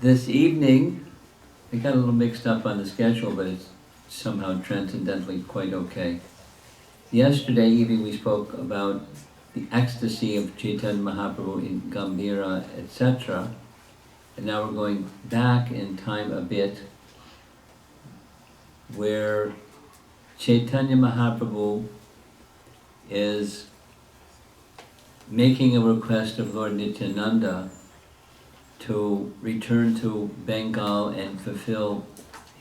This evening, I got a little mixed up on the schedule, but it's somehow transcendentally quite okay. Yesterday evening we spoke about the ecstasy of Chaitanya Mahaprabhu in Gambhira, etc. And now we're going back in time a bit, where Chaitanya Mahaprabhu is making a request of Lord Nityananda to return to Bengal and fulfill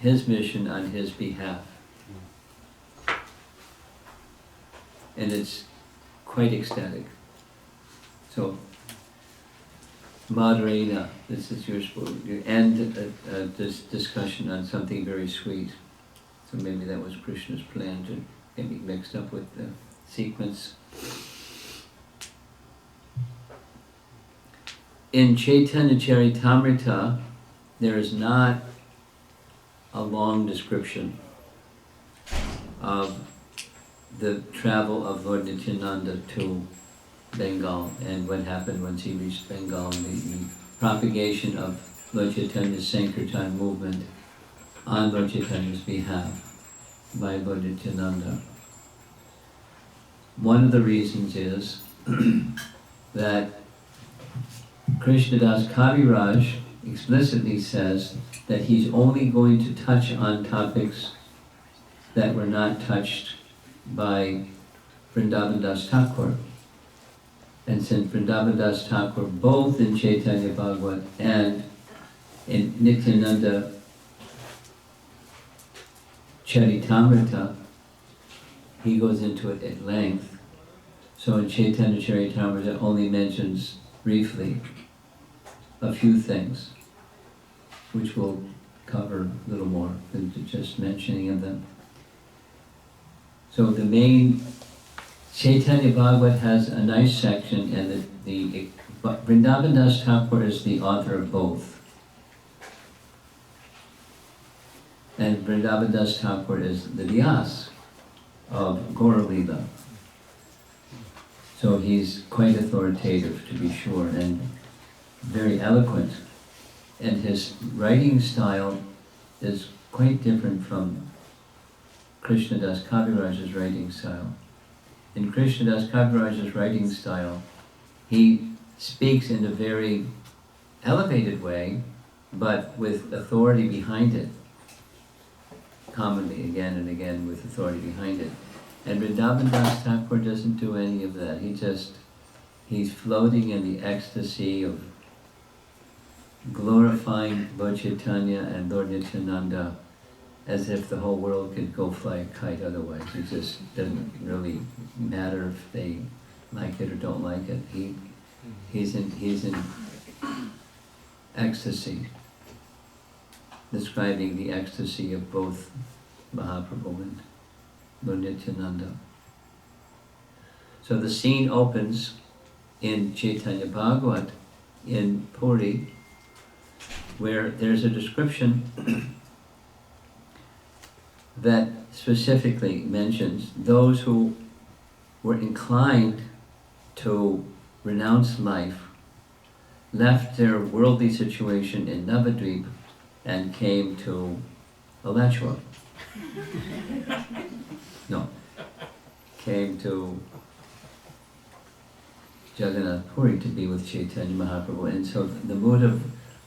his mission on his behalf. And it's quite ecstatic. So, Madhurina, this is your end this discussion on something very sweet. So maybe that was Krishna's plan to get me mixed up with the sequence. In Caitanya Charitamrita, there is not a long description of the travel of Lord Nityananda to Bengal and what happened once he reached Bengal and the propagation of Lord Chaitanya's Sankirtan movement on Lord Chaitanya's behalf by Lord Nityananda. One of the reasons is that Krishnadas Kaviraj explicitly says that he's only going to touch on topics that were not touched by Vrindavan Das Thakur. And since Vrindavan Das Thakur, both in Chaitanya Bhagavat and in Nityananda Charitamrita, he goes into it at length. So in Chaitanya Charitamrita only mentions briefly a few things, which we'll cover a little more than just mentioning of them. So the main Chaitanya Bhagavat has a nice section, and the Vrindavan Das Thakur is the author of both. And Vrindavan Das Thakur is the Vyas of Gaura Lila. So he's quite authoritative, to be sure, and very eloquent. And his writing style is quite different from Krishnadas Kaviraj's writing style. In Krishnadas Kaviraj's writing style, he speaks in a very elevated way, but with authority behind it. Commonly, again and again, with authority behind it. And Vrindavan Das Thakur doesn't do any of that. He's floating in the ecstasy of glorifying Lord Chaitanya and Lord Nityananda as if the whole world could go fly a kite otherwise. It just doesn't really matter if they like it or don't like it. He's in ecstasy, describing the ecstasy of both Mahaprabhu and Lord Nityananda. So the scene opens in Chaitanya Bhagavat in Puri, where there's a description that specifically mentions those who were inclined to renounce life, left their worldly situation in Navadvip and came to Alachua. No, came to Jagannath Puri to be with Chaitanya Mahaprabhu. And so the mood of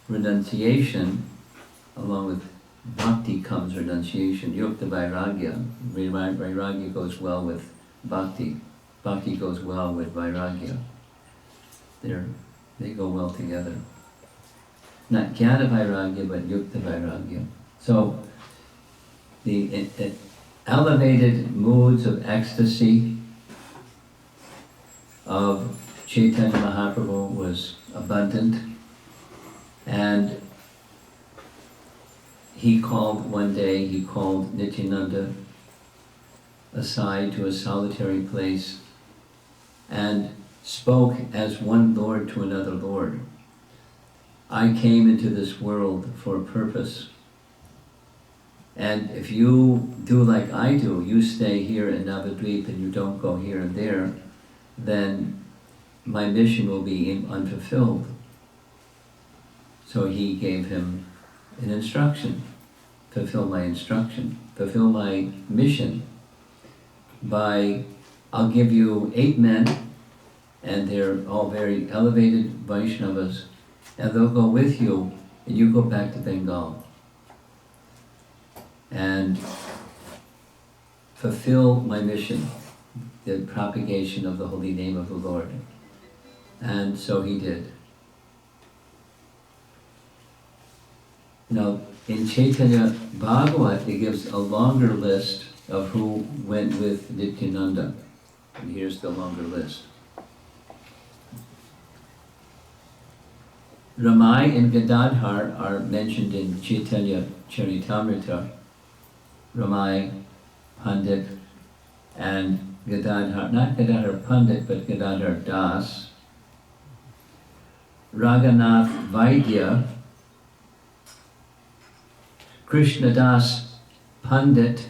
renunciation, along with bhakti comes renunciation, yukta vairagya. Vairagya goes well with bhakti. Bhakti goes well with vairagya. They go well together. Not jnana vairagya, but yukta vairagya. So the elevated moods of ecstasy of Chaitanya Mahaprabhu was abundant, and one day he called Nityananda aside to a solitary place and spoke as one Lord to another Lord. I came into this world for a purpose. And if you do like I do, you stay here in Navadvip and you don't go here and there, then my mission will be unfulfilled. So he gave him an instruction, fulfill my instruction, fulfill my mission I'll give you 8 men, and they're all very elevated Vaishnavas, and they'll go with you, and you go back to Bengal and fulfill my mission, the propagation of the holy name of the Lord. And so he did. Now, in Caitanya Bhagavat, it gives a longer list of who went with Nityananda. And here's the longer list. Ramai and Gadadhar are mentioned in Caitanya Charitamrita. Ramai, Pandit, and Gadadhar, not Gadadhar Pandit, but Gadadhar Das. Raghunath Vaidya, Krishnadas Pandit,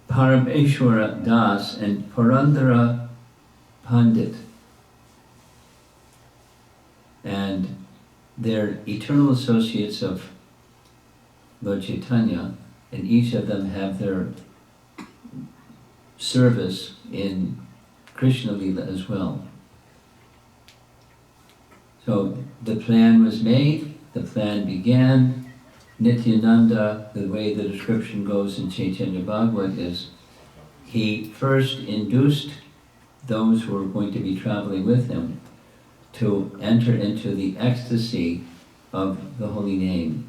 Parameshwara Das, and Purandara Pandit. And they're eternal associates of Lord Chaitanya, and each of them have their service in Krishna Lila as well. So the plan was made, the plan began. Nityananda, the way the description goes in Caitanya Bhagavat, is he first induced those who were going to be traveling with him to enter into the ecstasy of the holy name.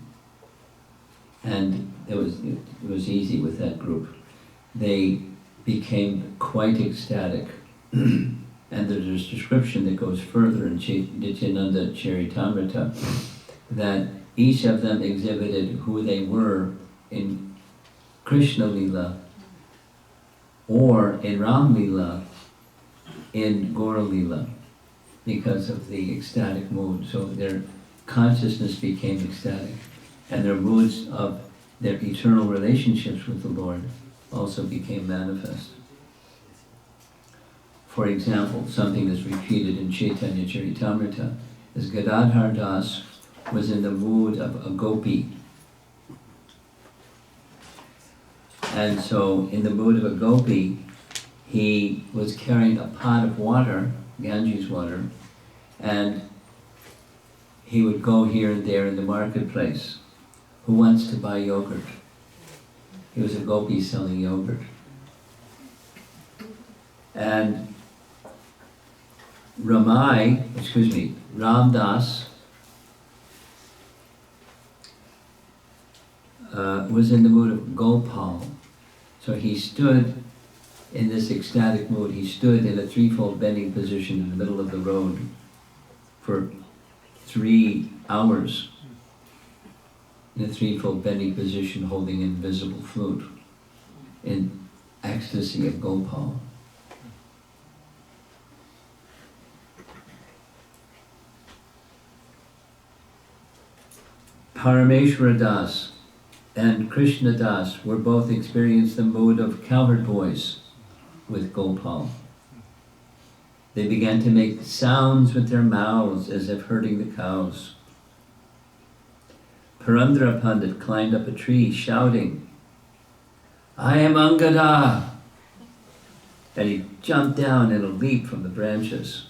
And it was easy with that group. They became quite ecstatic. And there's a description that goes further in Nityananda Charitamrita that each of them exhibited who they were in Krishna Lila or in Ram Lila, in Gaura Lila, because of the ecstatic mood. So their consciousness became ecstatic, and their moods of their eternal relationships with the Lord also became manifest. For example, something that's repeated in Caitanya Charitamrita is Gadadhar Das was in the mood of a gopi. And so in the mood of a gopi, he was carrying a pot of water, Ganges water, and he would go here and there in the marketplace. Who wants to buy yogurt? He was a gopi selling yogurt. And Ramdas was in the mood of Gopal. So he stood in this ecstatic mood. He stood in a threefold bending position in the middle of the road for 3 hours, in a threefold bending position, holding an invisible flute in ecstasy of Gopal. Parameshwara Das and Krishna Das were both experienced the mood of cowherd boys with Gopal. They began to make sounds with their mouths as if herding the cows. Purandara Pandit climbed up a tree shouting, "I am Angada!" And he jumped down in a leap from the branches.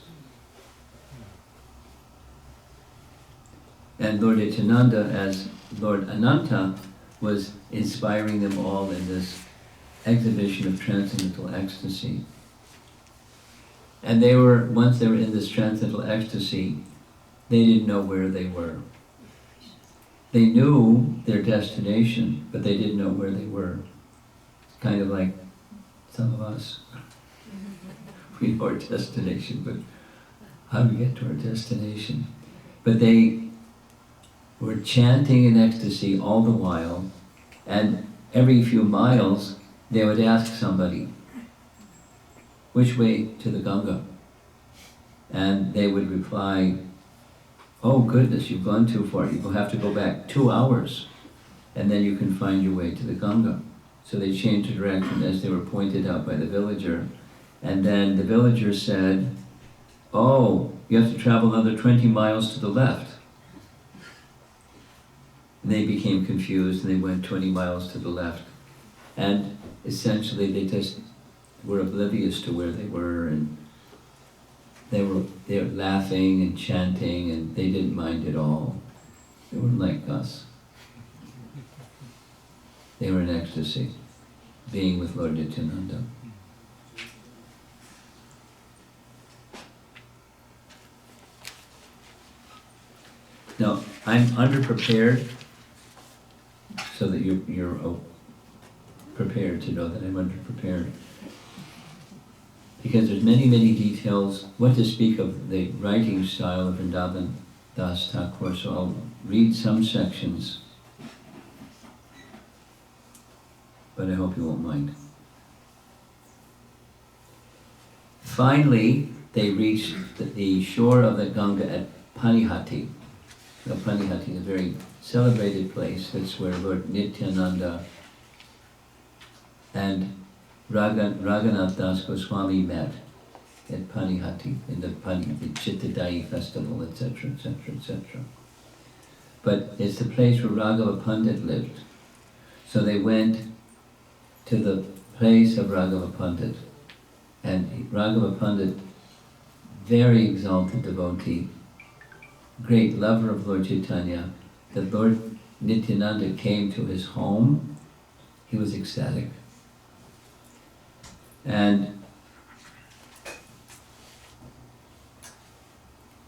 And Lord Nityananda, as Lord Ananta, was inspiring them all in this exhibition of transcendental ecstasy. And once they were in this transcendental ecstasy, they didn't know where they were. They knew their destination, but they didn't know where they were. It's kind of like some of us. We know our destination, but how do we get to our destination? But they were chanting in ecstasy all the while, and every few miles they would ask somebody, "Which way to the Ganga?" And they would reply, "Oh goodness, you've gone too far. You will have to go back 2 hours, and then you can find your way to the Ganga." So they changed the direction as they were pointed out by the villager. And then the villager said, "Oh, you have to travel another 20 miles to the left. And they became confused and they went 20 miles to the left. And essentially they just were oblivious to where they were, and they were laughing and chanting, and they didn't mind at all. They weren't like us. They were in ecstasy, being with Lord Nityananda. Now, I'm underprepared, so that you're prepared to know that I'm underprepared. Because there's many, many details, what to speak of the writing style of Vrindavan Das Thakur, so I'll read some sections, but I hope you won't mind. Finally, they reached the shore of the Ganga at Panihati. Now, Panihati is a very celebrated place. That's where Lord Nityananda and Raghunath Das Goswami met at Panihati, in the Chittadai festival, etc., etc., etc. But it's the place where Raghava Pandit lived. So they went to the place of Raghava Pandit. And Raghava Pandit, very exalted devotee, great lover of Lord Caitanya, that Lord Nityananda came to his home, he was ecstatic. And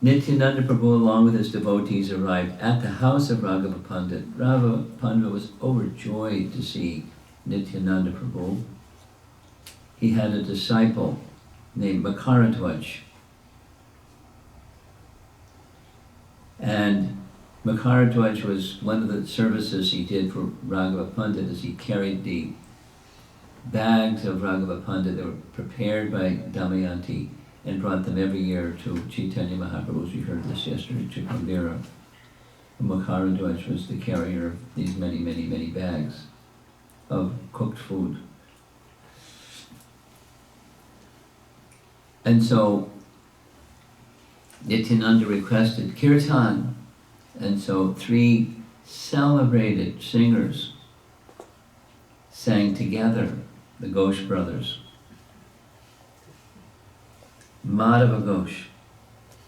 Nityananda Prabhu, along with his devotees, arrived at the house of Raghava Pandit. Raghava Pandit was overjoyed to see Nityananda Prabhu. He had a disciple named Makaradwaj. And Makaradwaj was one of the services he did for Raghava Pandit, as he carried the bags of Raghava Pandit that were prepared by Damayanti and brought them every year to Chaitanya Mahaprabhu. We heard this yesterday, to Kambira. Makaradwaj was the carrier of these many, many, many bags of cooked food. And so Nityananda requested kirtan, and so 3 celebrated singers sang together, the Ghosh brothers. Madhava Ghosh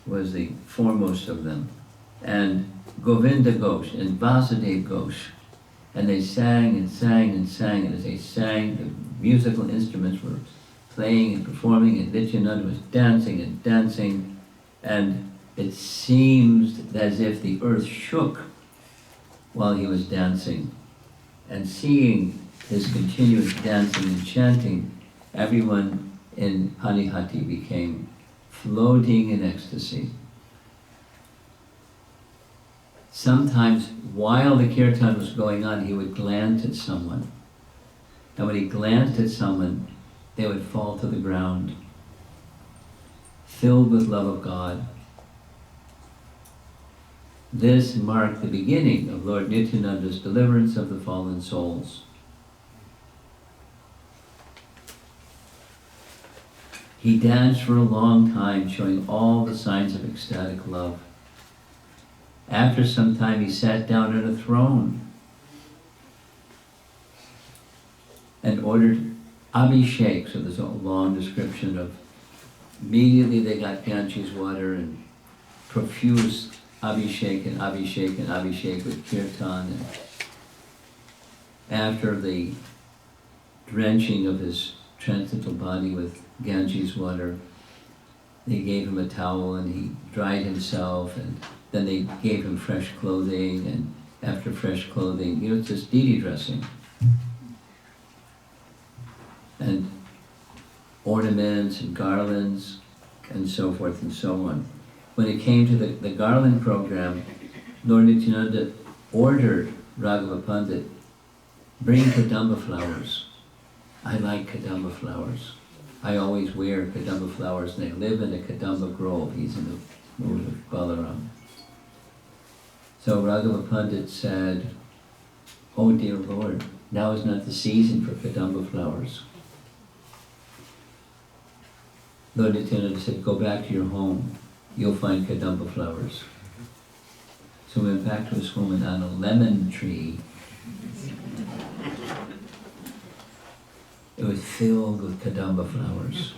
was the foremost of them, and Govinda Ghosh and Vasudev Ghosh. And they sang and sang and sang, and as they sang, the musical instruments were playing and performing, and Nityananda was dancing and dancing, and it seemed as if the earth shook while he was dancing. And seeing his continuous dancing and chanting, everyone in Panihati became floating in ecstasy. Sometimes while the kirtan was going on, he would glance at someone. And when he glanced at someone, they would fall to the ground, filled with love of God. This marked the beginning of Lord Nityananda's deliverance of the fallen souls. He danced for a long time, showing all the signs of ecstatic love. After some time, he sat down on a throne and ordered abhishek. So there's a long description of, immediately they got Ganges water and profuse abhishek and abhishek and abhishek with kirtan. And after the drenching of his transcendental body with Ganges water, they gave him a towel and he dried himself, and then they gave him fresh clothing, and after fresh clothing, it's just deity dressing. And ornaments and garlands and so forth and so on. When it came to the garland program, Lord Nityananda ordered Raghava Pandit, bring Kadamba flowers. I like Kadamba flowers. I always wear Kadamba flowers, and I live in a Kadamba grove. He's in the mood of Balaram. So Raghava Pandit said, "Oh dear Lord, now is not the season for Kadamba flowers." Lord Nityananda said, "Go back to your home. you'll find Kadamba flowers. So we went back to his home and on a lemon tree, it was filled with Kadamba flowers.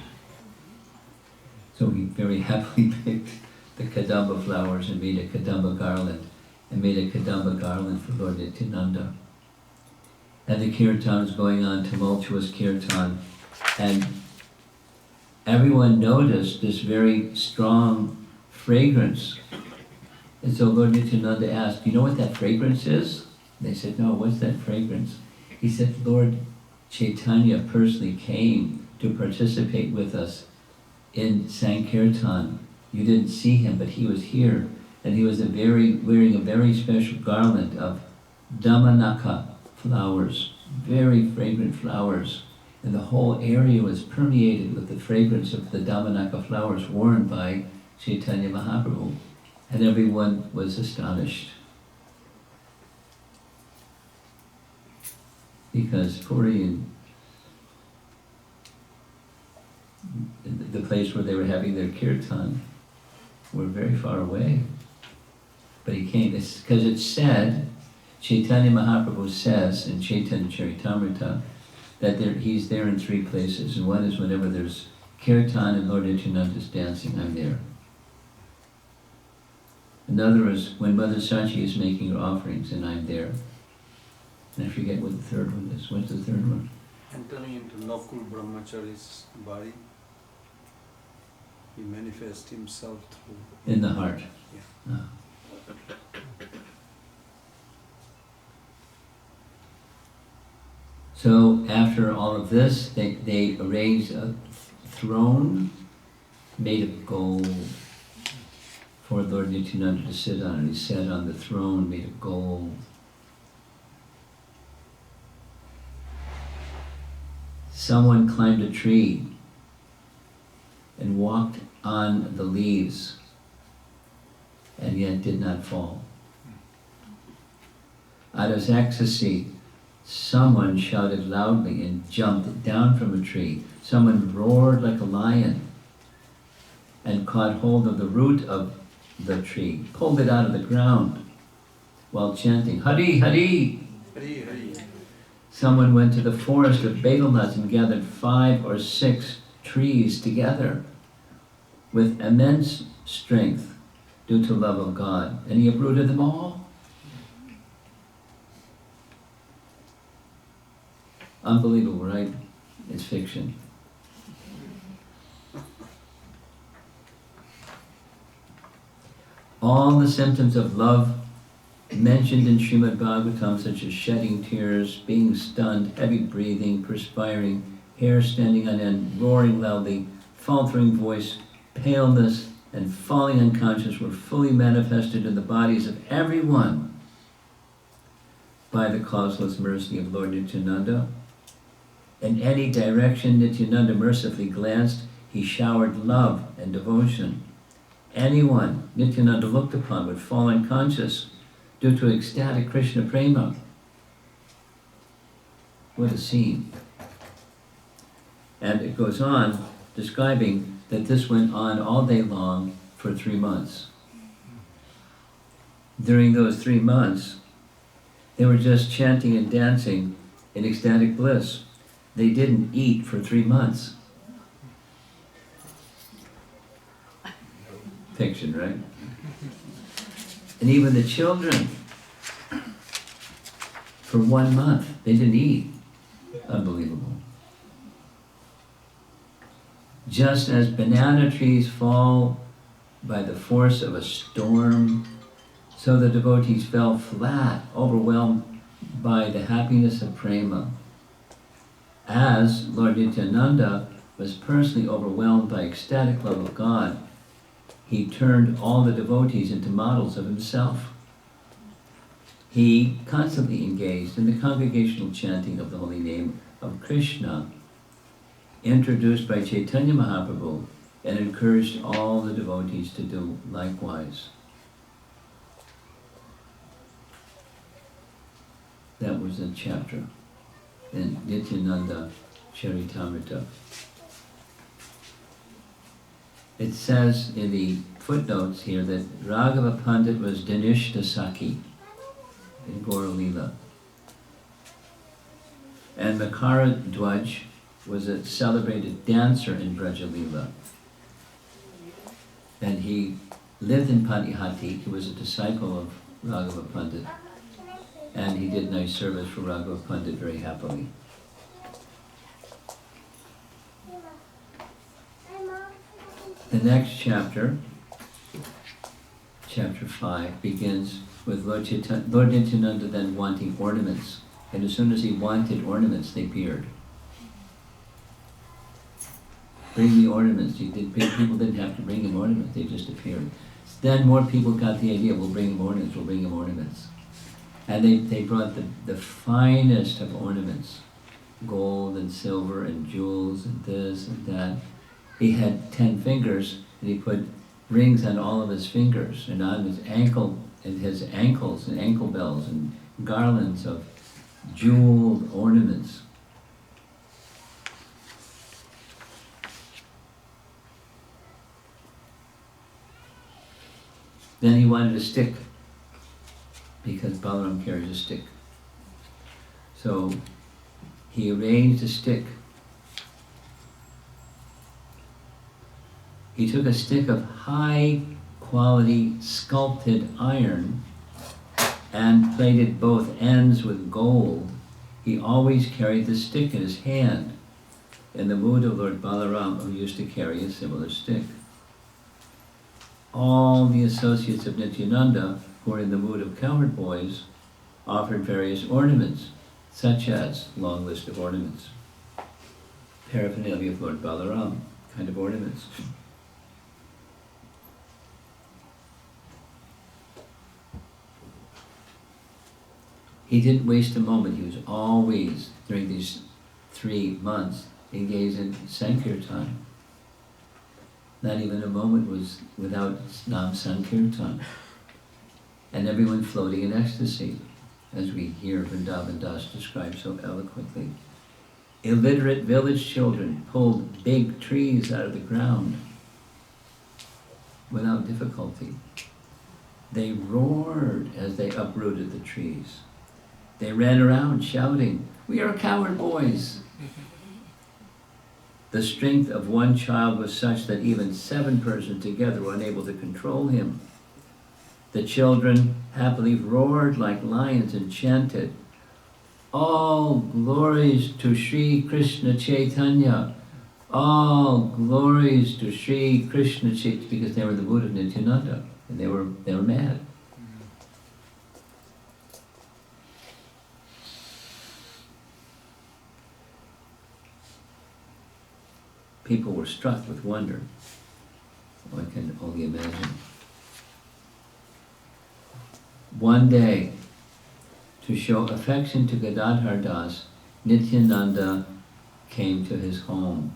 So he very happily picked the Kadamba flowers and made a Kadamba garland, and made a Kadamba garland for Lord Nityananda. And the kirtan was going on, tumultuous kirtan, and everyone noticed this very strong fragrance. And so Lord Nityananda asked, "Do you know what that fragrance is?" They said, "No, what's that fragrance?" He said, "Lord Caitanya personally came to participate with us in Sankirtan. You didn't see him, but he was here, and he was wearing a very special garland of Dhammanaka flowers, very fragrant flowers, and the whole area was permeated with the fragrance of the Dhammanaka flowers worn by Chaitanya Mahaprabhu." And everyone was astonished. Because Puri and the place where they were having their kirtan were very far away. But he came, because it said, Chaitanya Mahaprabhu says in Chaitanya Charitamrita that he's there in three places. And one is whenever there's kirtan and Lord Nityananda is dancing, I'm there. Another is when Mother Sachi is making her offerings, and I'm there. And I forget what the third one is. What's the third one? Entering into Nakul Brahmachari's body, he manifests himself through... In the heart. Yeah. Oh. So after all of this, they arranged a throne made of gold for Lord Nityananda to sit on, and he sat on the throne made of gold. Someone climbed a tree and walked on the leaves and yet did not fall. Out of ecstasy, someone shouted loudly and jumped down from a tree. Someone roared like a lion and caught hold of the root of the tree, pulled it out of the ground while chanting, Hari, Hari. Hari, Hari. Someone went to the forest of betel nuts and gathered 5 or 6 trees together with immense strength due to love of God, and he uprooted them all. Unbelievable, right? It's fiction. All the symptoms of love mentioned in Srimad Bhagavatam, such as shedding tears, being stunned, heavy breathing, perspiring, hair standing on end, roaring loudly, faltering voice, paleness, and falling unconscious, were fully manifested in the bodies of everyone by the causeless mercy of Lord Nityananda. In any direction Nityananda mercifully glanced, he showered love and devotion. Anyone Nityananda looked upon would fall unconscious due to ecstatic Krishna prema. What a scene. And it goes on describing that this went on all day long for 3 months. During those 3 months, they were just chanting and dancing in ecstatic bliss. They didn't eat for 3 months. Fiction, right? And even the children, for 1 month, they didn't eat. Unbelievable. Just as banana trees fall by the force of a storm, so the devotees fell flat, overwhelmed by the happiness of prema. As Lord Nityananda was personally overwhelmed by ecstatic love of God, he turned all the devotees into models of himself. He constantly engaged in the congregational chanting of the holy name of Krishna, introduced by Chaitanya Mahaprabhu, and encouraged all the devotees to do likewise. That was a chapter in Nityananda Charitamrita. It says in the footnotes here that Raghava Pandit was Dinishta Saki in Gaura Lila. And Makara Dwaj was a celebrated dancer in Braja Lila. And he lived in Patihati. He was a disciple of Raghava Pandit. And he did nice service for Raghava Pandit very happily. The next chapter, chapter 5, begins with Lord Nityananda then wanting ornaments. And as soon as he wanted ornaments, they appeared. Bring me ornaments. People didn't have to bring him ornaments, they just appeared. Then more people got the idea, we'll bring him ornaments, we'll bring him ornaments. And they brought the finest of ornaments, gold and silver and jewels and this and that. He had 10 fingers, and he put rings on all of his fingers and on his ankle, and his ankles and ankle bells and garlands of jeweled ornaments. Then he wanted a stick, because Balaram carries a stick. So he arranged a stick. He took a stick of high quality sculpted iron and plated both ends with gold. He always carried the stick in his hand, in the mood of Lord Balaram, who used to carry a similar stick. All the associates of Nityananda, who were in the mood of cowherd boys, offered various ornaments, such as, long list of ornaments, paraphernalia of Lord Balaram, kind of ornaments. He didn't waste a moment. He was always, during these 3 months, engaged in Sankirtan. Not even a moment was without Nam Sankirtan. And everyone floating in ecstasy, as we hear Vrindavan Das described so eloquently. Illiterate village children pulled big trees out of the ground without difficulty. They roared as they uprooted the trees. They ran around shouting, "We are cowherd boys." The strength of one child was such that even 7 persons together were unable to control him. The children happily roared like lions and chanted, "All glories to Sri Krishna Caitanya! All glories to Sri Krishna Chaitanya," because they were in the mood of Nityananda, and they were mad. People were struck with wonder. I can only imagine. One day, to show affection to Gadadhar Das, Nityananda came to his home.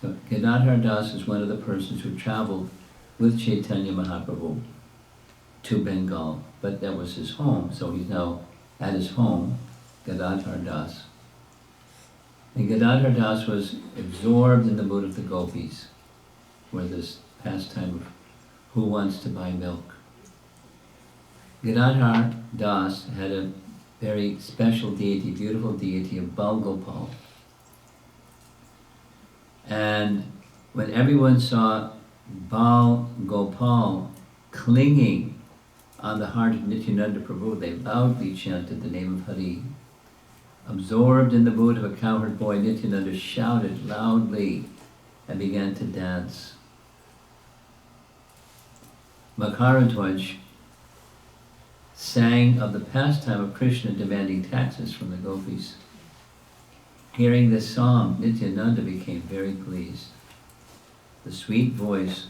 So Gadadhar Das is one of the persons who traveled with Chaitanya Mahaprabhu to Bengal, but that was his home, so he's now at his home, Gadadhar Das. And Gadadhar Das was absorbed in the mood of the gopis, where this pastime of who wants to buy milk. Gadadhar Das had a very special deity, beautiful deity of Bal Gopal. And when everyone saw Bal Gopal clinging on the heart of Nityananda Prabhu, they loudly chanted the name of Hari. Absorbed in the mood of a cowherd boy, Nityananda shouted loudly and began to dance. Makaradwaj sang of the pastime of Krishna demanding taxes from the gopis. Hearing this song, Nityananda became very pleased. The sweet voice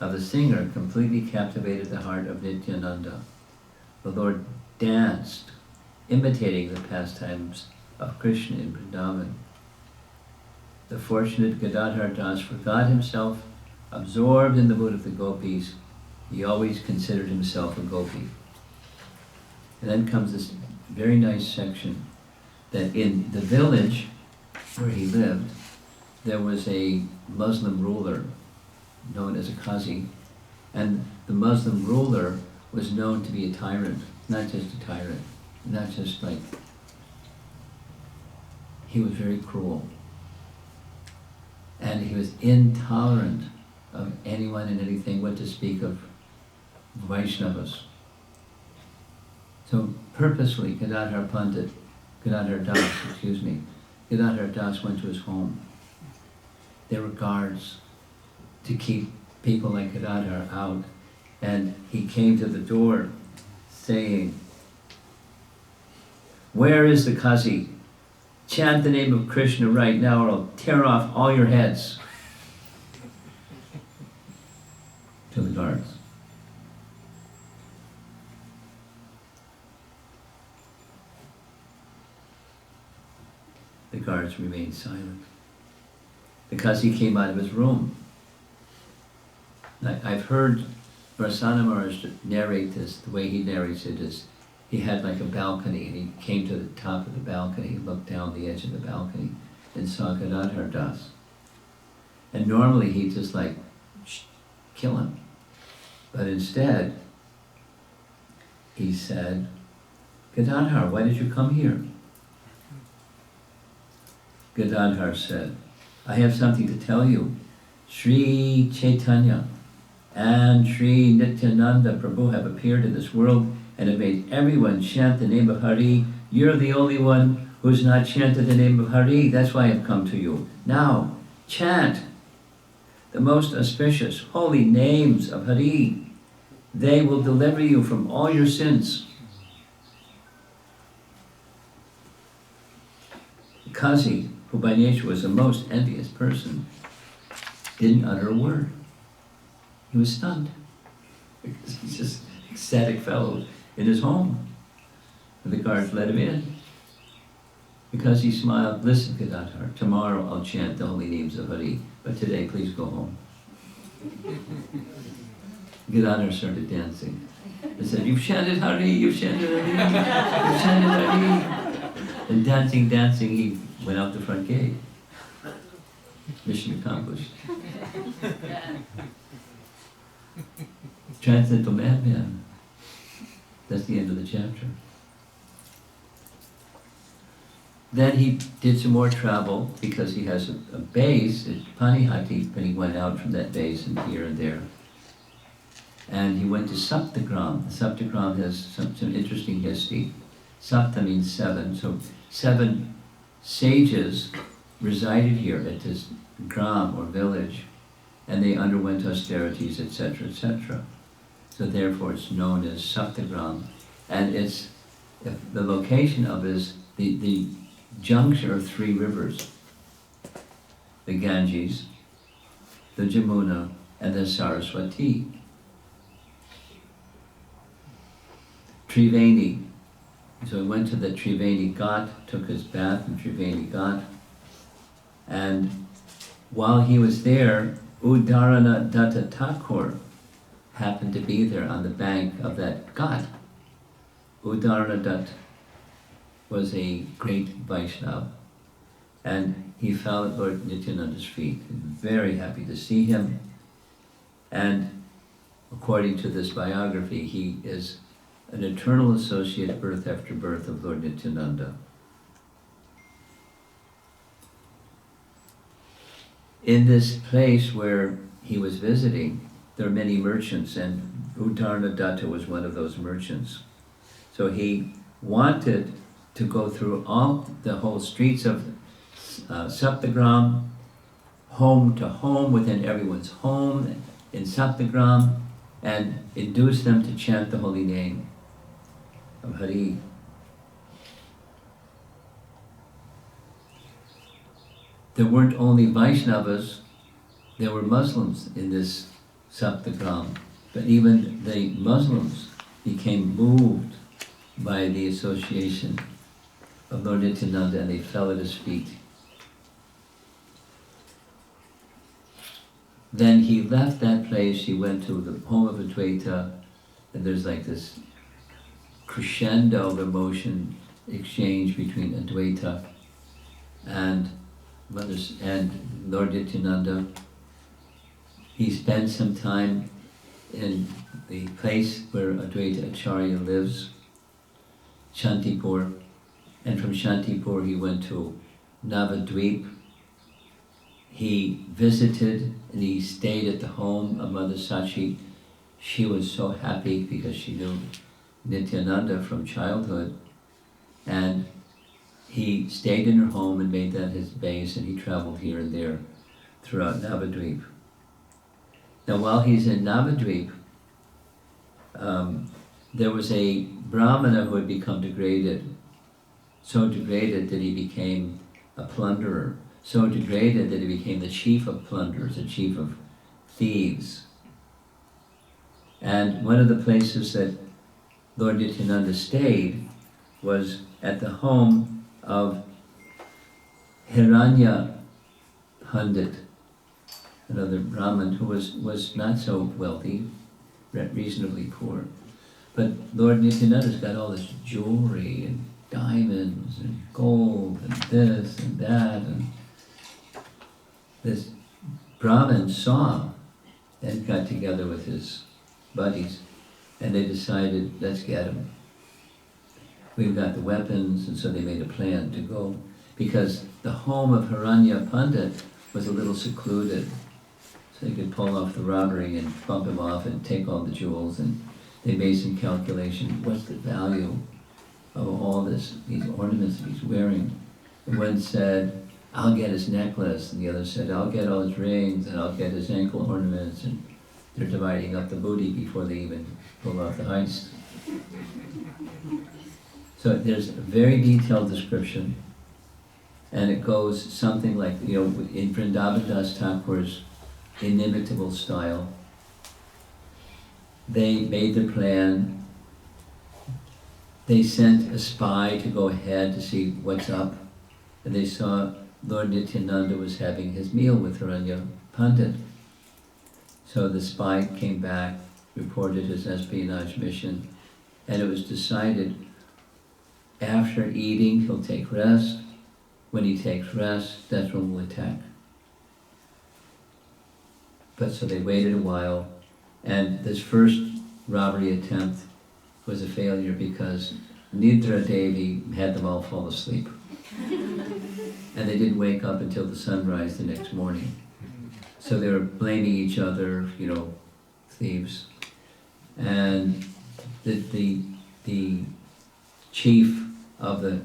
of the singer completely captivated the heart of Nityananda. The Lord danced, imitating the pastimes of Krishna in Vrindavan. The fortunate Gadadhar Das forgot himself, absorbed in the mood of the gopis. He always considered himself a gopi. And then comes this very nice section that in the village where he lived, there was a Muslim ruler known as a Qazi. And the Muslim ruler was known to be a tyrant, not just a tyrant, not just like, he was very cruel. And he was intolerant of anyone and anything, what to speak of Vaishnavas. So purposely, Gadadhar Das went to his home. There were guards to keep people like Gadadhar out, and he came to the door saying, "Where is the Qazi? Chant the name of Krishna right now or I'll tear off all your heads." To the guards. The guards remained silent. The Qazi came out of his room. I've heard Varsana Maharaj narrate this. The way he narrates it is, he had like a balcony, and he came to the top of the balcony, he looked down the edge of the balcony, and saw Gadadhar Das. And normally he'd just like, kill him. But instead, he said, "Gadadhar, why did you come here?" Gadadhar said, "I have something to tell you. Sri Caitanya and Sri Nityananda Prabhu have appeared in this world and have made everyone chant the name of Hari. You're the only one who's not chanted the name of Hari. That's why I've come to you. Now, chant the most auspicious, holy names of Hari. They will deliver you from all your sins." The Qazi, who by nature was a most envious person, didn't utter a word. He was stunned. He's just an ecstatic fellow in his home. And the guards let him in. Because he smiled, "Listen, Gadadhar, tomorrow I'll chant the holy names of Hari, but today please go home." Gadadhar started dancing. He said, "You've chanted Hari, you've chanted Hari, you've chanted Hari." And dancing, he went out the front gate. Mission accomplished. Transcendental madman. That's the end of the chapter. Then he did some more travel because he has a base at Panihati, and he went out from that base and here and there. And he went to Saptagram. Saptagram has some interesting history. Sapta means seven, so 7 sages resided here at this gram or village, and they underwent austerities, etc., etc. So therefore it's known as Saptagram, and it's the location of is the juncture of 3 rivers: the Ganges, the Jamuna, and the Saraswati. Triveni. So he went to the Triveni Ghat, took his bath in Triveni Ghat, and while he was there, Udarana Datta Thakur happened to be there on the bank of that Ghat. Udarana Datta was a great Vaishnava, and he fell at Lord Nityananda's feet. Very happy to see him, and according to this biography, he is an eternal associate, birth after birth, of Lord Nityananda. In this place where he was visiting, there are many merchants, and Udarana Datta was one of those merchants. So he wanted to go through all the whole streets of Saptagram, home to home, within everyone's home in Saptagram, and induce them to chant the holy name of Hari. There weren't only Vaishnavas, there were Muslims in this Saptagram, but even the Muslims became moved by the association of Lord Nityananda, and they fell at his feet. Then he left that place, he went to the home of Advaita, and there's like this crescendo of emotion exchange between Advaita and Lord Nityananda. he spent some time in the place where Advaita Acharya lives, Shantipur, and from Shantipur he went to Navadvip. He visited and he stayed at the home of Mother Sachi. She was so happy because she knew Nityananda from childhood, and he stayed in her home and made that his base, and he traveled here and there throughout Navadvip. Now while he's in Navadvip, there was a Brahmana who had become degraded, so degraded that he became a plunderer, so degraded that he became the chief of plunderers, the chief of thieves. And one of the places that Lord Nityananda stayed was at the home of Hiranya Pandit, another Brahmin who was not so wealthy, reasonably poor. But Lord Nityananda's got all this jewelry and diamonds and gold and this and that, and this Brahmin saw and got together with his buddies, and they decided, let's get him. We've got the weapons, and so they made a plan to go, because the home of Hiranya Pandit was a little secluded, so they could pull off the robbery and bump him off and take all the jewels, and they made some calculation, what's the value of all these ornaments that he's wearing? And one said, I'll get his necklace, and the other said, I'll get all his rings, and I'll get his ankle ornaments, and they're dividing up the booty before they even pull off the heist. So there's a very detailed description, and it goes something like, in Vrindavan Das Thakur's inimitable style, they made their plan. They sent a spy to go ahead to see what's up, and they saw Lord Nityananda was having his meal with Hiranya Pandit. So the spy came back, reported his espionage mission, and it was decided after eating he'll take rest. When he takes rest, that's when we'll attack. But so they waited a while, and this first robbery attempt was a failure because Nidra Devi had them all fall asleep. And they didn't wake up until the sunrise the next morning. So they were blaming each other, thieves. And the chief of the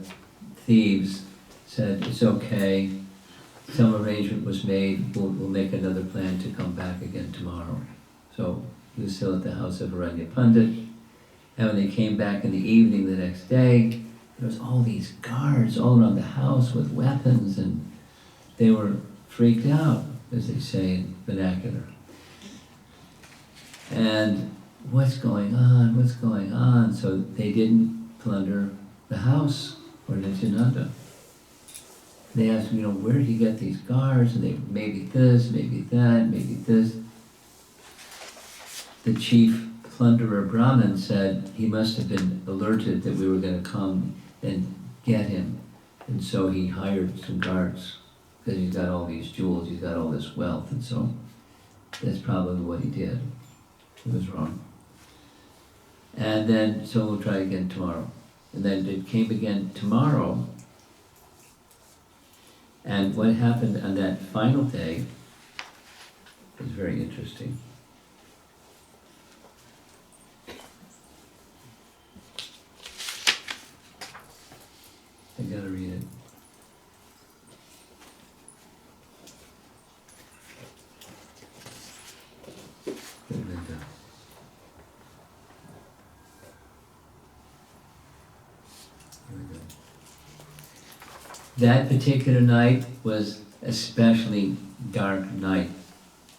thieves said, it's okay, some arrangement was made, we'll make another plan to come back again tomorrow. So he was still at the house of Hiranya Pandit, and when they came back in the evening the next day, there was all these guards all around the house with weapons, and they were freaked out, as they say in vernacular. And what's going on? What's going on? So they didn't plunder the house for Nityananda. They asked, where did he get these guards? And they, maybe this, maybe that, maybe this. The chief plunderer Brahmin said he must have been alerted that we were going to come and get him. And so he hired some guards, because he's got all these jewels, he's got all this wealth, and so that's probably what he did. He was wrong. And then, so we'll try again tomorrow. And then it came again tomorrow, and what happened on that final day was very interesting. I gotta read it. That particular night was especially dark night.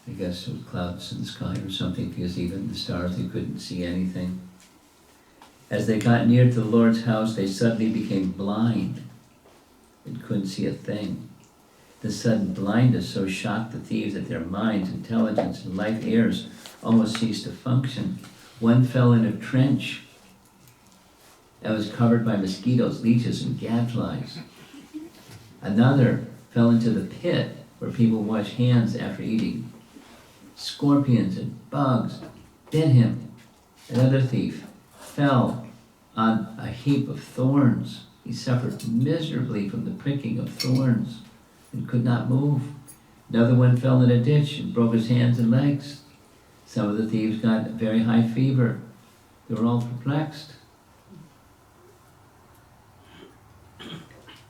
I guess with clouds in the sky or something, because even the stars, they couldn't see anything. As they got near to the Lord's house, they suddenly became blind and couldn't see a thing. The sudden blindness so shocked the thieves that their minds, intelligence, and life airs almost ceased to function. One fell in a trench that was covered by mosquitoes, leeches, and gadflies. Another fell into the pit where people wash hands after eating. scorpions and bugs bit him. Another thief fell on a heap of thorns. He suffered miserably from the pricking of thorns and could not move. Another one fell in a ditch and broke his hands and legs. Some of the thieves got a very high fever. They were all perplexed.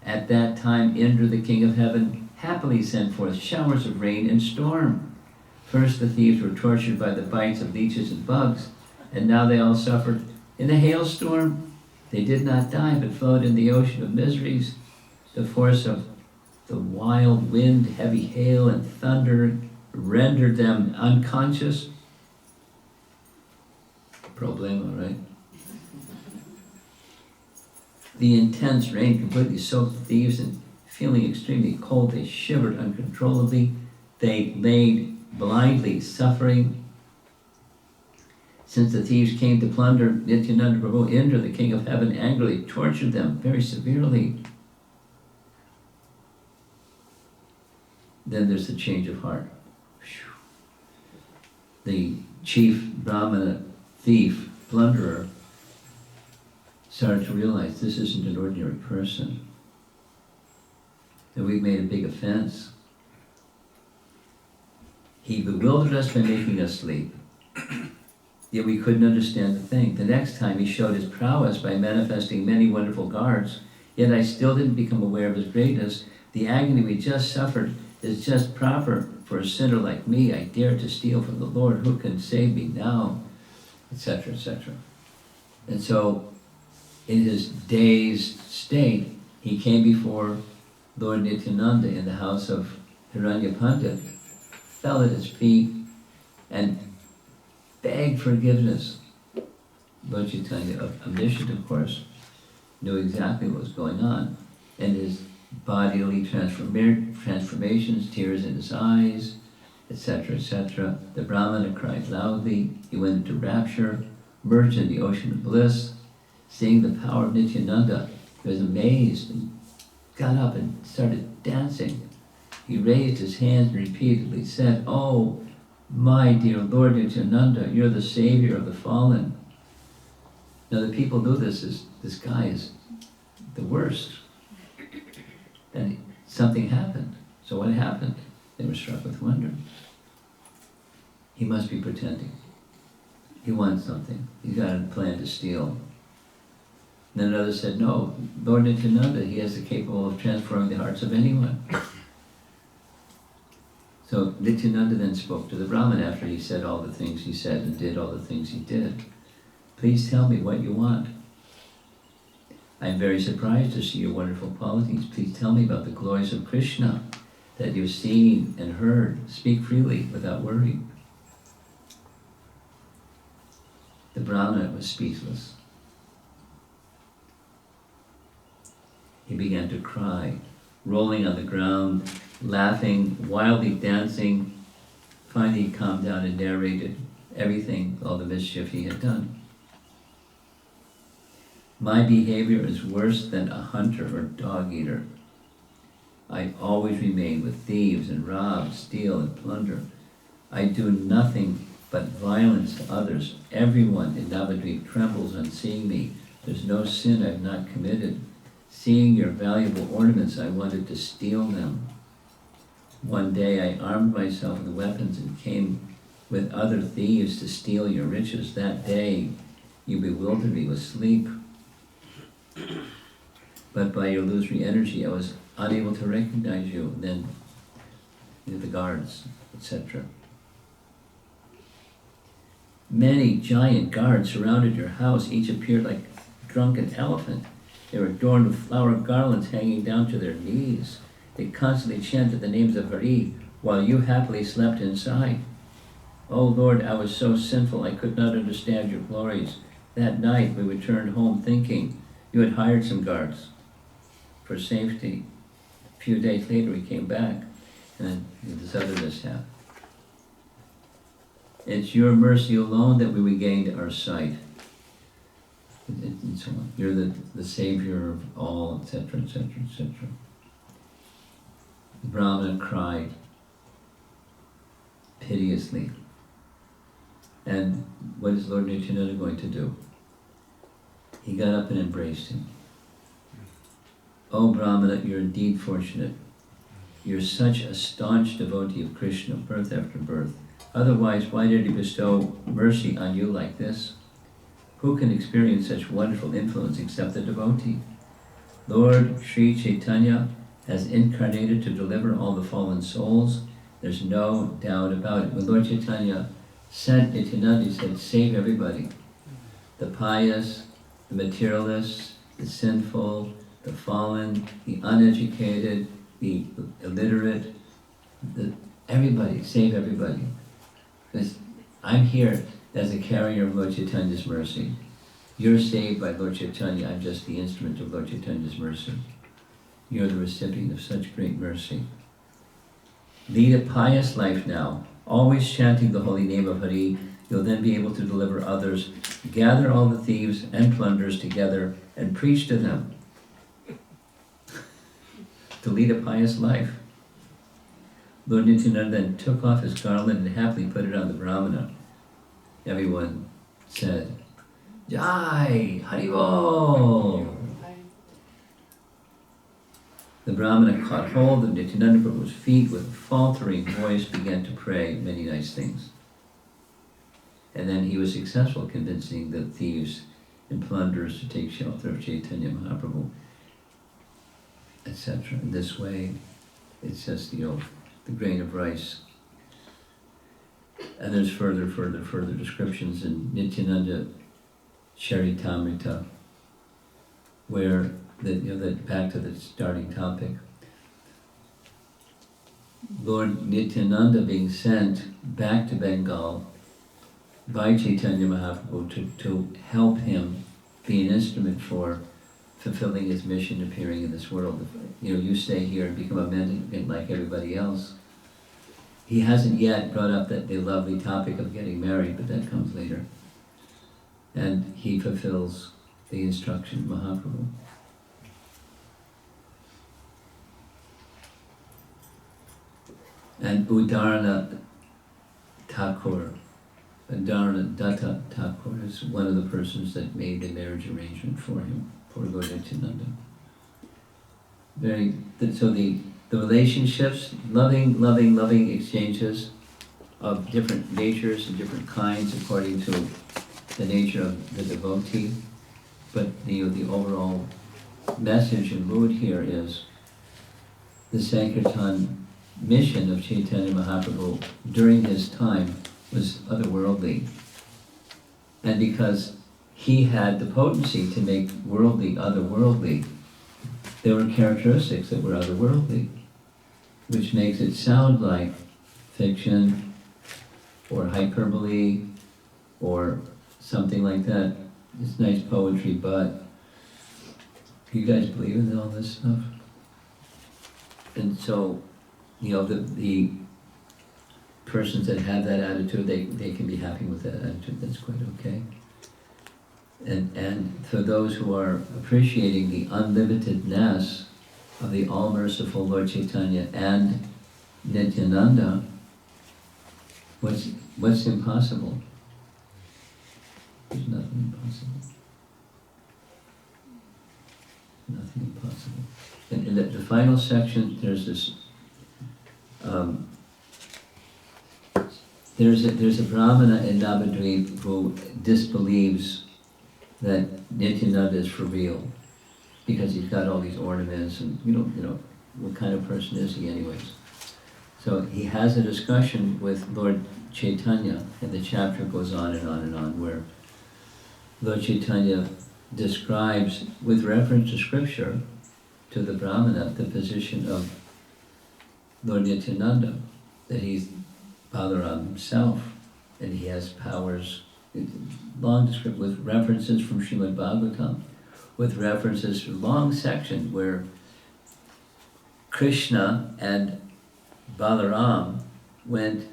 At that time, Indra, the king of heaven, happily sent forth showers of rain and storm. First, the thieves were tortured by the bites of leeches and bugs, and now they all suffered in a hailstorm. They did not die, but floated in the ocean of miseries. The force of the wild wind, heavy hail, and thunder rendered them unconscious. Problema, right? The intense rain completely soaked the thieves, and feeling extremely cold, they shivered uncontrollably. They lay blindly suffering. Since the thieves came to plunder, Nityananda Prabhu, Indra, the king of heaven, angrily tortured them very severely. Then there's the change of heart. The chief Brahmana thief, plunderer, started to realize this isn't an ordinary person, that we've made a big offense. He bewildered us by making us sleep, yet we couldn't understand the thing. The next time he showed his prowess by manifesting many wonderful guards, yet I still didn't become aware of his greatness. The agony we just suffered is just proper for a sinner like me. I dared to steal from the Lord. Who can save me now? Etc., etc. And so, in his dazed state, he came before Lord Nityananda in the house of Hiranya Pandit, fell at his feet, and begged forgiveness. Lord Chaitanya, omniscient of course, knew exactly what was going on, and his bodily transformations, tears in his eyes, etc., etc. The Brahmana cried loudly. He went into rapture, merged in the ocean of bliss. Seeing the power of Nityananda, he was amazed and got up and started dancing. He raised his hands and repeatedly said, "Oh, my dear Lord Nityananda, you're the savior of the fallen." Now the people knew this guy is the worst. And something happened. So what happened? They were struck with wonder. He must be pretending. He wants something. He's got a plan to steal. Then another said, "No, Lord Nityananda, he is capable of transforming the hearts of anyone." So Nityananda then spoke to the Brahmin after he said all the things he said and did all the things he did. "Please tell me what you want. I'm very surprised to see your wonderful qualities. Please tell me about the glories of Krishna that you've seen and heard. Speak freely without worry." The Brahmana was speechless. He began to cry, rolling on the ground, laughing, wildly dancing. Finally he calmed down and narrated everything, all the mischief he had done. "My behavior is worse than a hunter or dog-eater. I always remain with thieves and rob, steal, and plunder. I do nothing but violence to others. Everyone in Navadvip trembles on seeing me. There's no sin I've not committed. Seeing your valuable ornaments, I wanted to steal them. One day I armed myself with weapons and came with other thieves to steal your riches. That day you bewildered me with sleep. But by your illusory energy, I was unable to recognize you." And then the guards, etc. "Many giant guards surrounded your house. Each appeared like a drunken elephant. They were adorned with flower garlands hanging down to their knees. They constantly chanted the names of Hari while you happily slept inside. Oh Lord, I was so sinful I could not understand your glories. That night we returned home thinking you had hired some guards for safety. A few days later we came back, and then this other mishap. It's your mercy alone that we regained our sight." And so on. You're the savior of all, etc., etc., etc. The Brahmana cried, piteously. And what is Lord Nityananda going to do? He got up and embraced him. Oh Brahmana, you're indeed fortunate. You're such a staunch devotee of Krishna, birth after birth. Otherwise, why did he bestow mercy on you like this? Who can experience such wonderful influence except the devotee? Lord Sri Caitanya has incarnated to deliver all the fallen souls. There's no doubt about it. When Lord Caitanya sent Nityananda, he said, save everybody. The pious, the materialists, the sinful, the fallen, the uneducated, the illiterate, everybody, save everybody. Because I'm here as a carrier of Lord Chaitanya's mercy. You're saved by Lord Caitanya, I'm just the instrument of Lord Chaitanya's mercy. You're the recipient of such great mercy. Lead a pious life now, always chanting the holy name of Hari. You'll then be able to deliver others. Gather all the thieves and plunderers together and preach to them. To lead a pious life. Lord Nityananda then took off his garland and happily put it on the Brahmana. Everyone said, Jai, Haribol. The Brahmana caught hold of Nityananda Prabhu's feet with a faltering voice, began to pray many nice things. And then he was successful convincing the thieves and plunderers to take shelter of Chaitanya Mahaprabhu, etc. In this way, it's just, the grain of rice. And there's further descriptions in Nityananda Charitamrita, where back to the starting topic. Lord Nityananda being sent back to Bengal by Chaitanya Mahaprabhu to help him be an instrument for fulfilling his mission, appearing in this world. You stay here and become a mendicant like everybody else. He hasn't yet brought up the lovely topic of getting married, but that comes later. And he fulfills the instruction of Mahaprabhu. And Udarana Thakur, Udarana Datta Thakur is one of the persons that made the marriage arrangement for him, for Lord Nityananda. So the relationships, loving exchanges of different natures and different kinds according to the nature of the devotee. But the overall message and mood here is the Sankirtan mission of Chaitanya Mahaprabhu during his time was otherworldly. And because he had the potency to make worldly otherworldly, there were characteristics that were otherworldly, which makes it sound like fiction or hyperbole or something like that. It's nice poetry, but do you guys believe in all this stuff? And so, the persons that have that attitude, they can be happy with that attitude. That's quite okay. And for those who are appreciating the unlimitedness of the all-merciful Lord Chaitanya and Nityananda, what's impossible? There's nothing impossible. Nothing impossible. And in the final section, there's this. There's a Brahmana in Navadvip who disbelieves that Nityananda is for real, because he's got all these ornaments, and what kind of person is he anyways? So he has a discussion with Lord Chaitanya, and the chapter goes on and on and on, where Lord Chaitanya describes, with reference to scripture, to the Brahmana, the position of Lord Nityananda, that he's Balaram himself, and he has powers, long description with references from Srimad Bhagavatam, with references to a long section where Krishna and Balaram went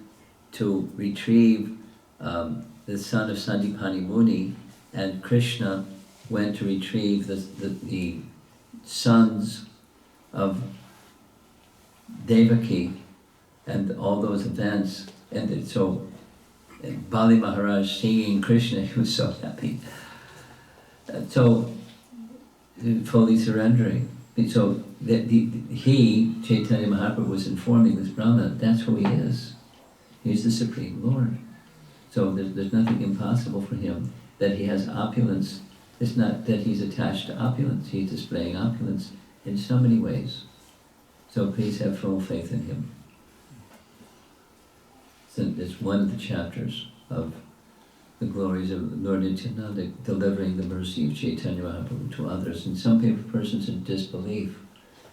to retrieve the son of Sandipani Muni, and Krishna went to retrieve the sons of Devaki and all those events, and Bali Maharaj singing Krishna, he was so happy. So, fully surrendering. So, Chaitanya Mahaprabhu was informing this Brahma, that's who he is. He's the Supreme Lord. So there's nothing impossible for him. That he has opulence, it's not that he's attached to opulence, he's displaying opulence in so many ways. So please have full faith in him. So it's one of the chapters of the glories of Lord Nityananda, delivering the mercy of Chaitanya Mahaprabhu to others. And some persons in disbelief,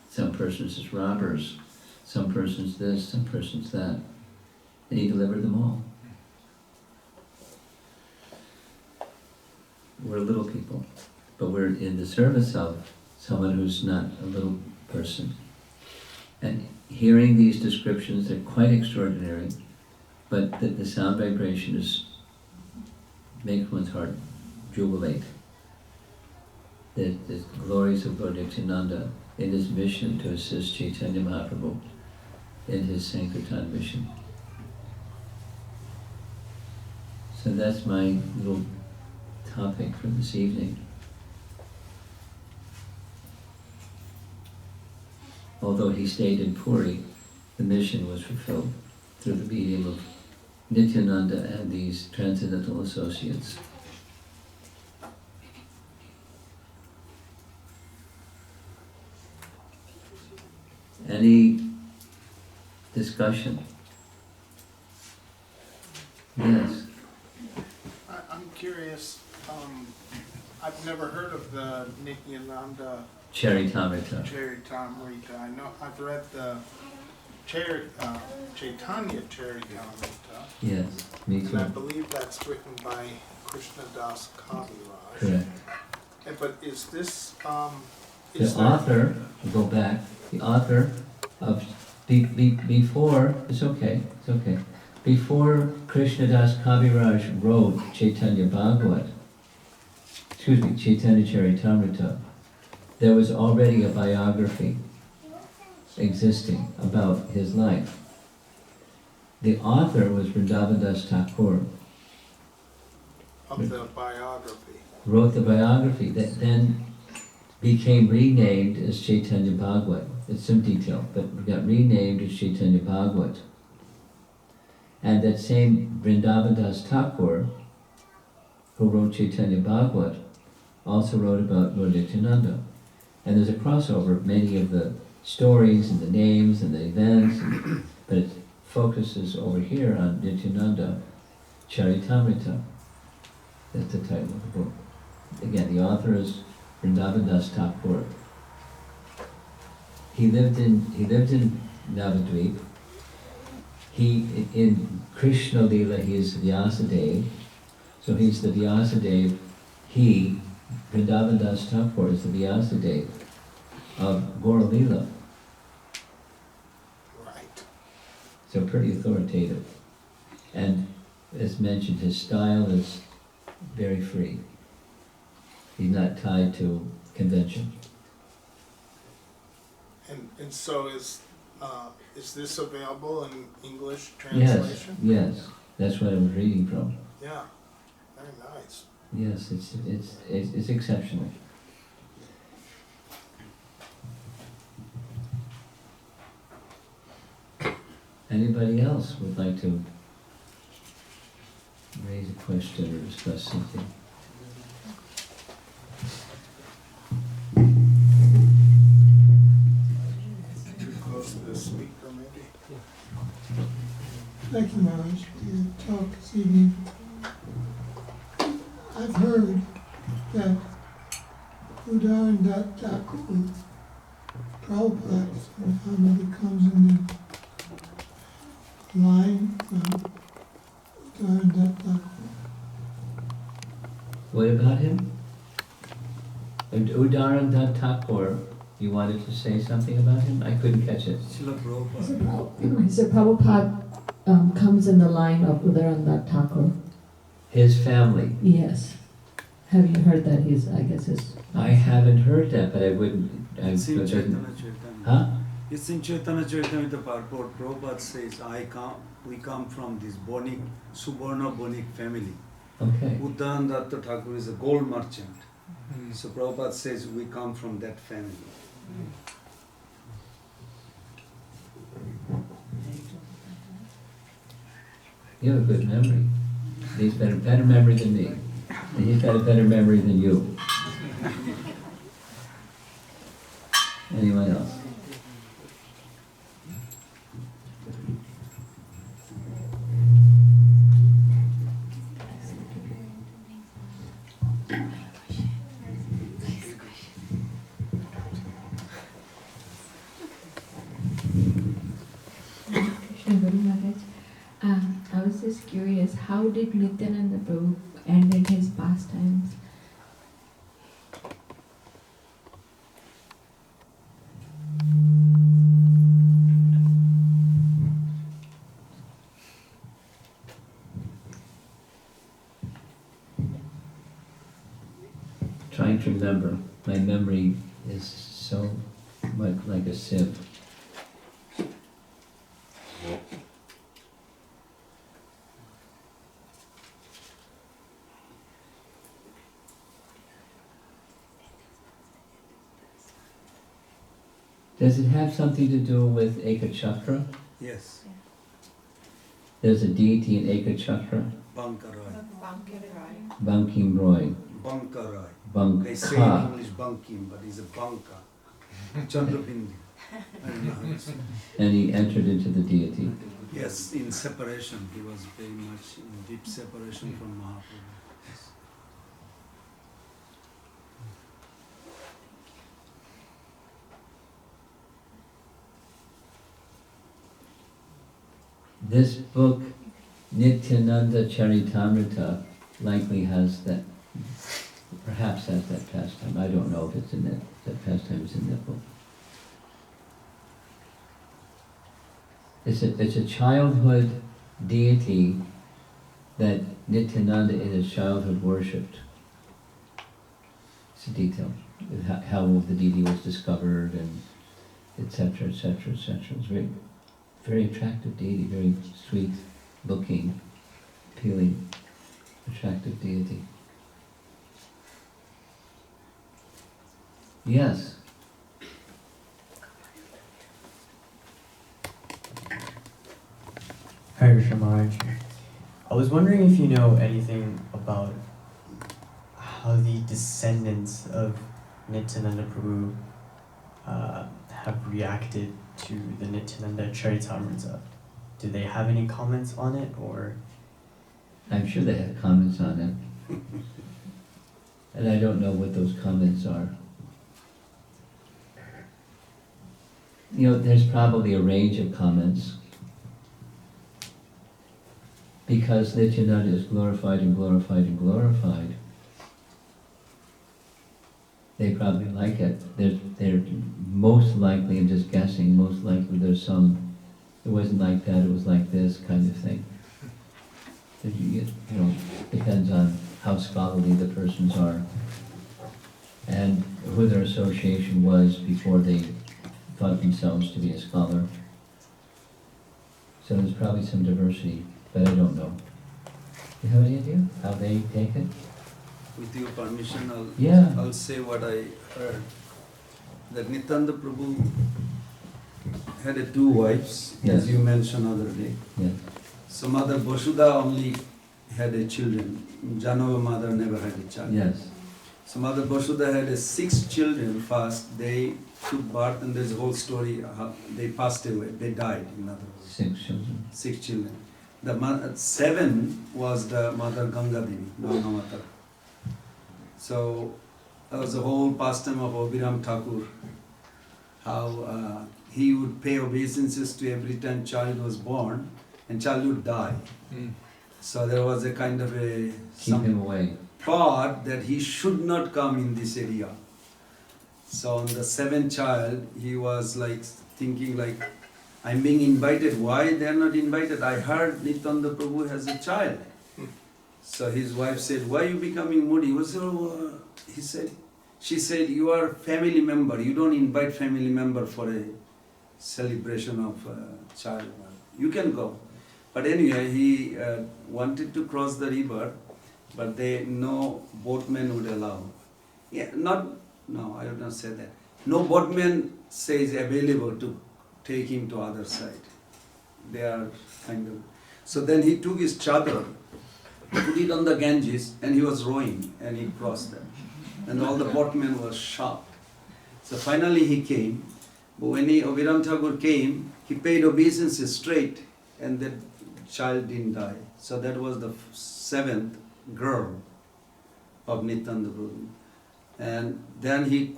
some persons as robbers, some persons this, some persons that. And he delivered them all. We're little people, but we're in the service of someone who's not a little person. And hearing these descriptions, they're quite extraordinary, but the sound vibration makes one's heart jubilate. The glories of Lord Nityananda in his mission to assist Chaitanya Mahaprabhu in his Sankirtan mission. So that's my little topic for this evening. Although he stayed in Puri, the mission was fulfilled through the medium of Nityananda and these transcendental associates. Any discussion? Yes. I'm curious. I've never heard of the Nityananda Charitamrita. Charitamrita. I know I've read the Caitanya Charitamrita. Yes, me too. And I believe that's written by Krishnadas Kaviraj. Correct. But is this The author, go back, the author of, before, it's okay, before Krishnadas Kaviraj wrote Chaitanya Charitamrita, there was already a biography existing about his life. The author was Vrindavandas Thakur. of the biography? Wrote the biography that then became renamed as Chaitanya Bhagavat. It's some detail, but got renamed as Chaitanya Bhagavat. And that same Vrindavandas Thakur, who wrote Chaitanya Bhagavat, also wrote about Lord Nityananda. And there's a crossover of many of the stories and the names and the events, but it focuses over here on Nityananda Charitamrita. That's the title of the book. Again, the author is Vrindavandas Thakur. He lived in Navadvip. In Krishna Lila, he is Vyasadeva. So he's the Vyasadeva. Vrindavandas Thakur is the Vyasadeva of Gaura Lila. Right. So pretty authoritative. And as mentioned, his style is very free. He's not tied to convention. And so is this available in English translation? Yes. That's what I was reading from. Yeah. Very nice. Yes, it's exceptional. Anybody else would like to raise a question or discuss something? Close to the speaker, maybe. Thank you, Maharaj, for your talk this evening. I've heard that Udarandat Thakur, Prabhupada's family comes in the line from Udarandat Thakur. What about him? Udarandat Thakur, you wanted to say something about him? I couldn't catch it. He said Prabhupada comes in the line of Udarandat Thakur. His family. Yes. Have you heard that he's, I guess, his... I haven't heard that, but I wouldn't... Same Chaitanya. Huh? It's in Chaitanya Charitamrita purport. Prabhupada says, we come from this Bonik, Subarna Bonik family. Okay. Uddhanadatta Thakur is a gold merchant. So Prabhupada says we come from that family. You have a good memory. He's got a better memory than me. And he's got a better memory than you. Anyone else? Krishna Guru Maharaj, I was just curious, how did Nityananda Prabhu ended his pastimes? Trying to remember. My memory is so much like a sieve. Does it have something to do with Ekachakra? Yes. There's a deity in Ekachakra? Bankarai. Bankim Roy. Bankarai. They say in Banka. English Bankim, but he's a Banka. Chandrabindi. I don't know how to say. And he entered into the deity. Yes, in separation. He was very much in deep separation from Mahaprabhu. Yes. This book, Nityananda Charitamrita, likely has that, perhaps has that pastime. I don't know if it's in that pastime is in that book. It's a childhood deity that Nityananda in his childhood worshipped. It's a detail of how the deity was discovered and etc., etc., etc. It's very, very attractive deity, very sweet looking, appealing, attractive deity. Yes. Hi, Krishna Maharaj. I was wondering if you know anything about how the descendants of Nityananda Prabhu have reacted to the Nityananda Charitamrita. Do they have any comments on it, or? I'm sure they have comments on it. And I don't know what those comments are. You know, there's probably a range of comments. Because Nityananda is glorified and glorified and glorified, they probably like it. They're most likely, I'm just guessing, most likely there's some, it wasn't like that, it was like this kind of thing. That you know, depends on how scholarly the persons are and who their association was before they thought themselves to be a scholar. So there's probably some diversity, but I don't know. Do you have any idea how they take it? With your permission, Yeah. I'll say what I heard. That Nityananda Prabhu had two wives, Yes. as you mentioned other day. Yes. So Mother Vasudha only had a children. Janava mother never had a child. Yes. So Mother Vasudha had 6 children first. They took birth and there's a whole story. How they passed away. They died, in other words. 6 children. 6 children. The 7 was the Mother Ganga Devi, Ganga Mata. So that was the whole pastime of Abhiram Thakur. How he would pay obeisances to every time child was born and child would die. So there was a kind of a Keep him away. thought that he should not come in this area. So on the 7th child, he was like thinking like, I'm being invited. Why they are not invited? I heard Nityananda Prabhu has a child. So his wife said, why are you becoming moody? She said, you are family member. You don't invite family member for a celebration of child. You can go. But anyway, he wanted to cross the river, but no boatman would allow. Yeah, no, I would not say that. No boatman says available to take him to other side. They are kind of. So then he took his chadar, put it on the Ganges, and he was rowing, and he crossed them. And all the boatmen were shocked. So finally he came. But when Abhiram Thakur came, he paid obeisance straight, and that child didn't die. So that was the seventh girl of Nityananda Prabhu. And then he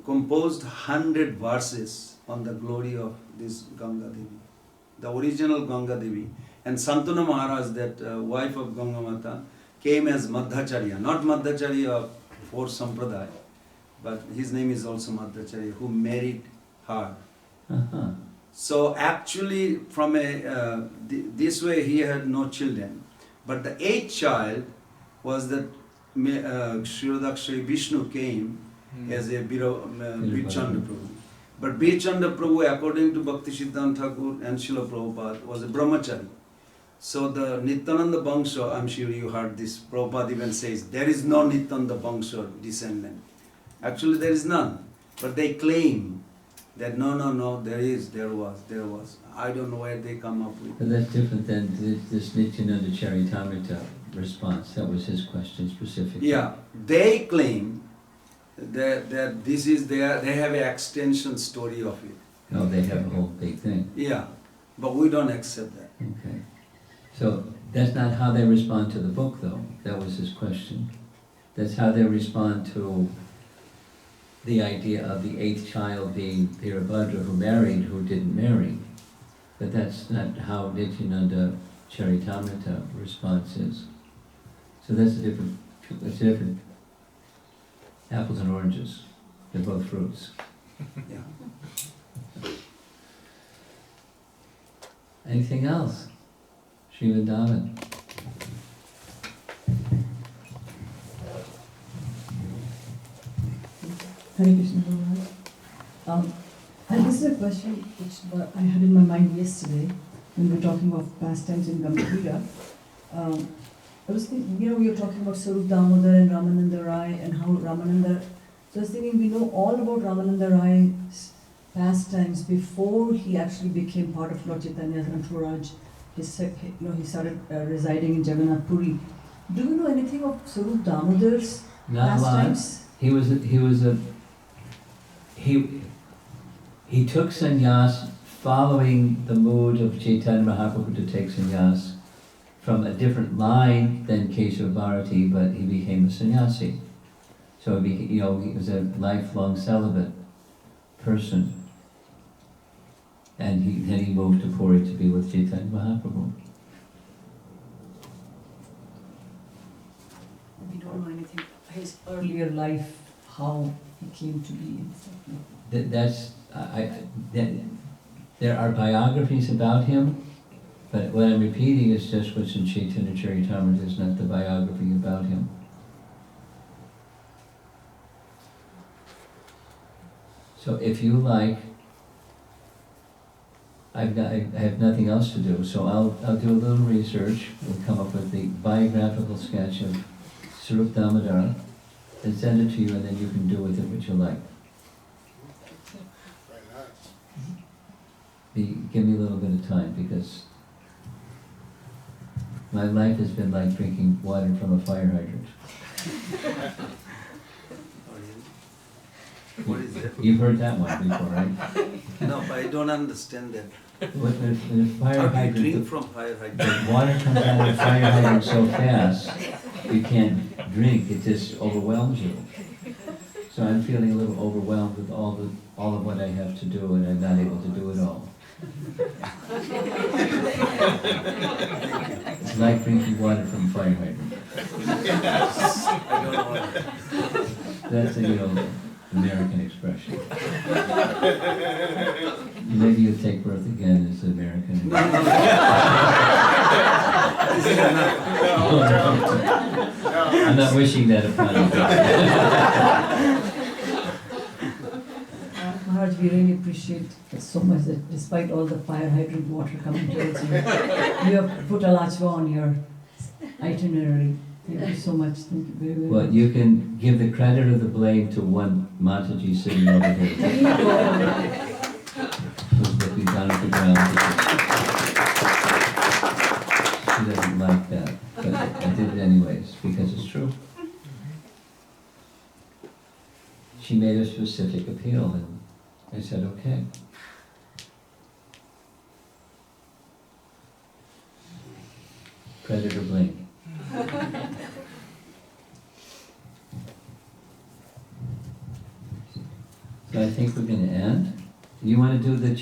composed 100 verses on the glory of this Ganga Devi, the original Ganga Devi. And Santana Maharaj, that wife of Ganga Mata, came as Madhacharya, not Madhacharya of 4 Sampradaya, but his name is also Madhacharya, who married her. Uh-huh. So actually, from this way, he had no children. But the 8th child was that Shirodakshari Vishnu came as a Birchanda Prabhu. But Birchanda Prabhu, according to Bhakti Siddhanta Thakur and Srila Prabhupada, was a brahmachari. So the Nityananda Bangsha, I'm sure you heard this, Prabhupada even says, there is no Nityananda Bangsha descendant. Actually, there is none. But they claim that no, there was. I don't know where they come up with. But that's different than this Nityananda Charitamrita response. That was his question specifically. Yeah, they claim that this is they have an extension story of it. No, they have a whole big thing. Yeah, but we don't accept that. Okay. So that's not how they respond to the book, though. That was his question. That's how they respond to the idea of the 8th child being Virabhadra, who married, who didn't marry. But that's not how Nityananda Charitamrita response is. So that's a different apples and oranges. They're both fruits. Yeah. Anything else? Srivandavan. Hare Krishna Prabhupada. And this is a question which I had in my mind yesterday when we were talking of pastimes in Gambhira. I was thinking, we were talking about Sarup Damodar and Ramananda Rai and how Ramananda. So I was thinking, we know all about Ramananda Rai's pastimes before he actually became part of Lord Chaitanya's entourage. He started residing in Jagannath Puri. Do you know anything of Sarup Damodar's Not a lot. pastimes? He took sannyas following the mood of Chaitanya Mahaprabhu to take sannyas from a different line than Kesava Bharati, but he became a sannyasi. So he was a lifelong celibate person. And then he moved to Puri to be with Chaitanya Mahaprabhu. We don't know anything his earlier life, how he came to be and stuff. There are biographies about him, but what I'm repeating is just what's in Chaitanya Charitamrita, is not the biography about him. So if you like, I have nothing else to do, so I'll do a little research. We'll come up with the biographical sketch of Sarup Damodar and send it to you, and then you can do with it what you like. Very nice. Give me a little bit of time, because my life has been like drinking water from a fire hydrant. What is that? You've heard that one before, right? No, I don't understand that. When a fire How do you hydrant, drink from fire hydrant? the water comes out of the fire hydrant so fast, you can't drink, it just overwhelms you. So I'm feeling a little overwhelmed with all of what I have to do, and I'm not able to do it all. It's like drinking water from a fire hydrant. I don't know. That's a American expression. Maybe you'll take birth again as an American. I'm not wishing that upon you. Maharaj, we really appreciate it so much that despite all the fire hydrant water coming towards you, you have put Alachua on your itinerary. Thank you so much. Thank you very, very Well, much. you can give the credit or the blame to one Mataji sitting over here. Who's looking down at the ground. She doesn't like that, but I did it anyways, because it's true. She made a specific appeal, and I said, okay. Credit or blame. So I think we're gonna end. You wanna do the